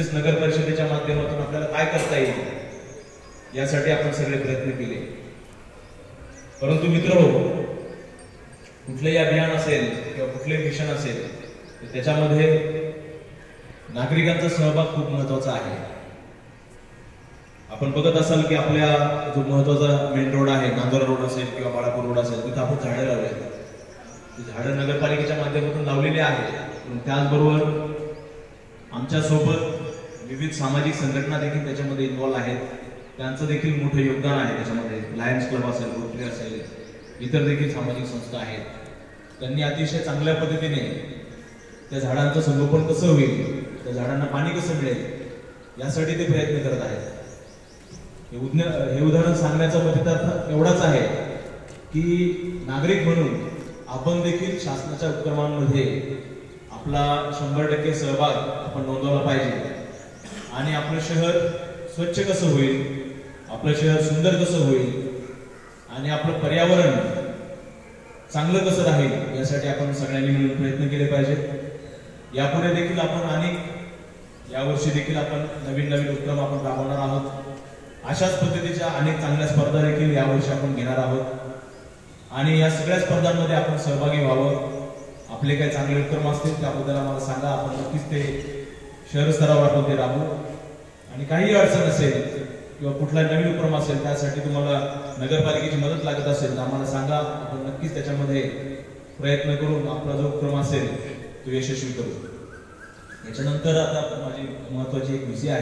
तसेच नगर परिषदेच्या माध्यमातून आपल्याला काय करता येईल यासाठी आपण सगळे प्रयत्न केले। परंतु मित्रहो, कुठलेही अभियान असेल किंवा कुठलेही मिशन असेल तर त्याच्यामध्ये नागरिकांचा सहभाग खूप महत्त्वाचा आहे। आपण बघत असाल की आपल्या जो महत्त्वाचा मेन रोड आहे, नांदोरा रोड असेल किंवा बाळापूर रोड असेल, तिथे आपण झाडे लावले। ती झाडं नगरपालिकेच्या माध्यमातून लावलेली आहेत, पण त्याचबरोबर आमच्या सोबत विविध सामाजिक संघटना देखील त्याच्यामध्ये इन्व्हॉल्व आहेत। त्यांचं देखील मोठं योगदान आहे त्याच्यामध्ये। लायन्स क्लब असेल, रोटरी असेल, इतर देखील सामाजिक संस्था आहेत। त्यांनी अतिशय चांगल्या पद्धतीने त्या झाडांचं संगोपन कसं होईल, त्या झाडांना पाणी कसं मिळेल यासाठी ते प्रयत्न करत आहेत। हे उदाहरण सांगण्याचा मतितार्थ एवढाच आहे की नागरिक म्हणून आपण देखील शासनाच्या उपक्रमांमध्ये आपला 100% सहभाग आपण नोंदवला पाहिजे आणि आपलं शहर स्वच्छ कसं होईल, आपलं शहर सुंदर कसं होईल आणि आपलं पर्यावरण चांगलं कसं राहील यासाठी आपण सगळ्यांनी मिळून प्रयत्न केले पाहिजेत। यापुढे देखील आपण यावर्षी देखील आपण नवीन उपक्रम आपण राबवणार आहोत। अशाच पद्धतीच्या अनेक चांगल्या स्पर्धा देखील यावर्षी आपण घेणार आहोत आणि या सगळ्या स्पर्धांमध्ये आपण सहभागी व्हावं। आपले काही चांगले उपक्रम असतील त्याबद्दल आम्हाला सांगा, आपण नक्कीच ते शहर स्तरावर आपण ते राबवू। आणि काही अडचण असेल किंवा कुठला नवीन उपक्रम असेल त्यासाठी तुम्हाला नगरपालिकेची मदत लागत असेल तर आम्हाला सांगा, आपण नक्कीच त्याच्यामध्ये प्रयत्न करून आपला जो उपक्रम असेल तो यशस्वी करू। याच्यानंतर आता माझी महत्त्वाची एक विषय आहे।